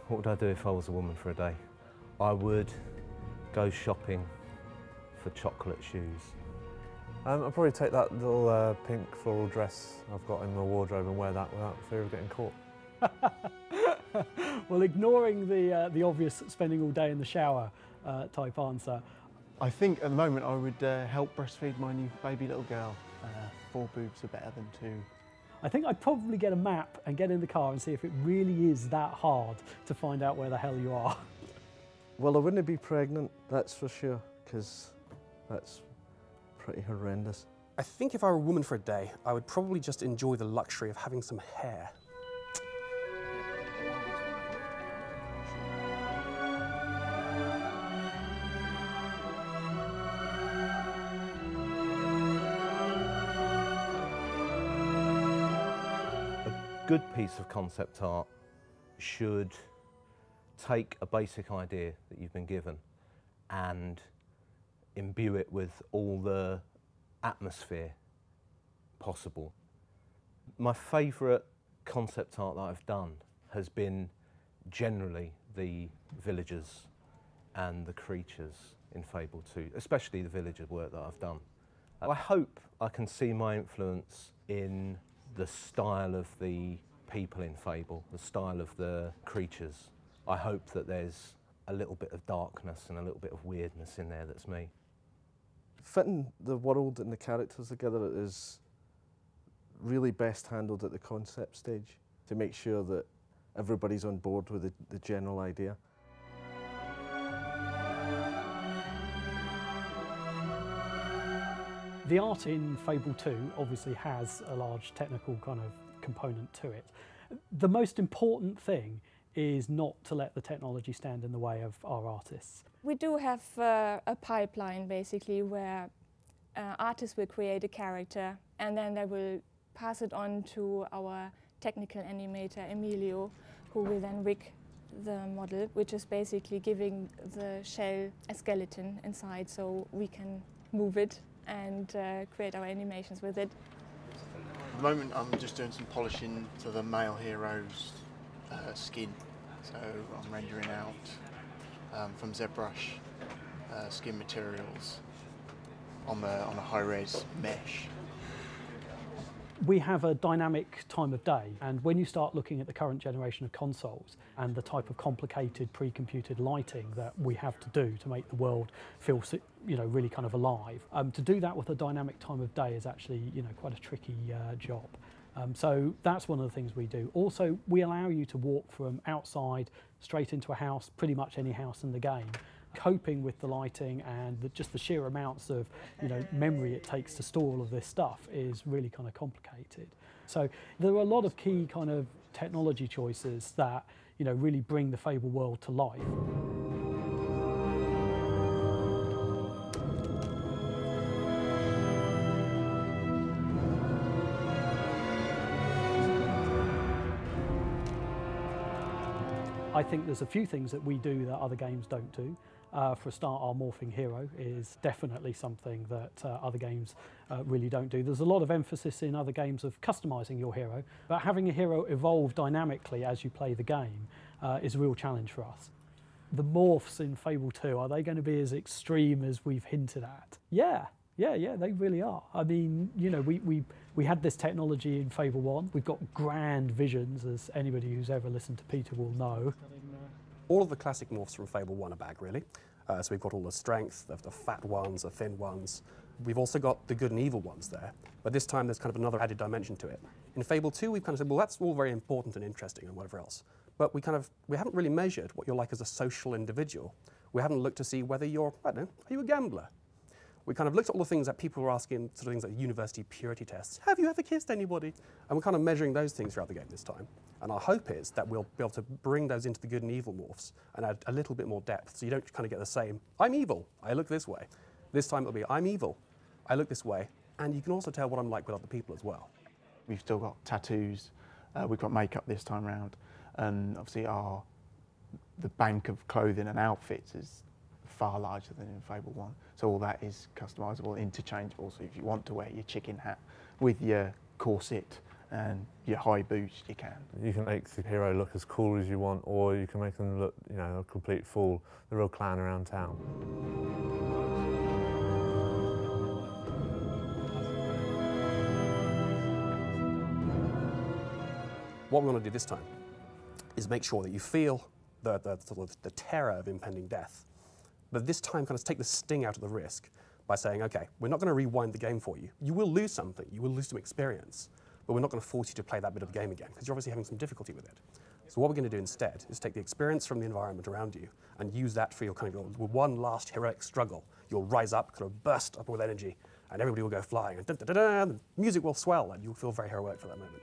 What would I do if I was a woman for a day? I would go shopping for chocolate shoes. I'd probably take that little pink floral dress I've got in my wardrobe and wear that without fear of getting caught. Well, ignoring the obvious spending all day in the shower type answer. I think at the moment I would help breastfeed my new baby little girl. 4 boobs are better than 2. I think I'd probably get a map and get in the car and see if it really is that hard to find out where the hell you are. Well, I wouldn't be pregnant, that's for sure, because that's pretty horrendous. I think if I were a woman for a day, I would probably just enjoy the luxury of having some hair. A good piece of concept art should take a basic idea that you've been given and imbue it with all the atmosphere possible. My favourite concept art that I've done has been generally the villagers and the creatures in Fable 2, especially the villager work that I've done. I hope I can see my influence in the style of the people in Fable, the style of the creatures. I hope that there's a little bit of darkness and a little bit of weirdness in there that's me. Fitting the world and the characters together is really best handled at the concept stage to make sure that everybody's on board with the general idea. The art in Fable 2 obviously has a large technical kind of component to it. The most important thing is not to let the technology stand in the way of our artists. We do have a pipeline basically where artists will create a character and then they will pass it on to our technical animator Emilio, who will then rig the model, which is basically giving the shell a skeleton inside so we can move it and create our animations with it. At the moment I'm just doing some polishing to the male hero's skin. So I'm rendering out from ZBrush skin materials on a high-res mesh. We have a dynamic time of day, and when you start looking at the current generation of consoles and the type of complicated pre-computed lighting that we have to do to make the world feel, really kind of alive, to do that with a dynamic time of day is actually, quite a tricky job. So that's one of the things we do. Also, we allow you to walk from outside straight into a house, pretty much any house in the game. Coping with the lighting and just the sheer amounts of memory it takes to store all of this stuff is really kind of complicated. So there are a lot of key kind of technology choices that really bring the Fable world to life. I think there's a few things that we do that other games don't do. For a start, our morphing hero is definitely something that other games really don't do. There's a lot of emphasis in other games of customising your hero, but having a hero evolve dynamically as you play the game is a real challenge for us. The morphs in Fable 2, are they going to be as extreme as we've hinted at? Yeah, they really are. I mean, we had this technology in Fable 1. We've got grand visions, as anybody who's ever listened to Peter will know. All of the classic morphs from Fable 1 are back, really. So we've got all the strength, the fat ones, the thin ones. We've also got the good and evil ones there, but this time there's kind of another added dimension to it. In Fable 2, we've kind of said, well, that's all very important and interesting and whatever else, but we haven't really measured what you're like as a social individual. We haven't looked to see whether you're, I don't know, are you a gambler? We kind of looked at all the things that people were asking, sort of things like university purity tests. Have you ever kissed anybody? And we're kind of measuring those things throughout the game this time. And our hope is that we'll be able to bring those into the good and evil morphs and add a little bit more depth, so you don't kind of get the same, I'm evil, I look this way. This time it'll be, I'm evil, I look this way, and you can also tell what I'm like with other people as well. We've still got tattoos, we've got makeup this time round, and obviously the bank of clothing and outfits is far larger than in Fable 1. So all that is customisable, interchangeable, so if you want to wear your chicken hat with your corset and your high boost, you can. You can make the hero look as cool as you want, or you can make them look, you know, a complete fool, the real clown around town. What we want to do this time is make sure that you feel the terror of impending death, but this time kind of take the sting out of the risk by saying, okay, we're not going to rewind the game for you. You will lose something, you will lose some experience, but we're not going to force you to play that bit of the game again, because you're obviously having some difficulty with it. So what we're going to do instead is take the experience from the environment around you and use that for your kind of your one last heroic struggle. You'll rise up, kind of burst up with energy, and everybody will go flying, and the music will swell, and you'll feel very heroic for that moment.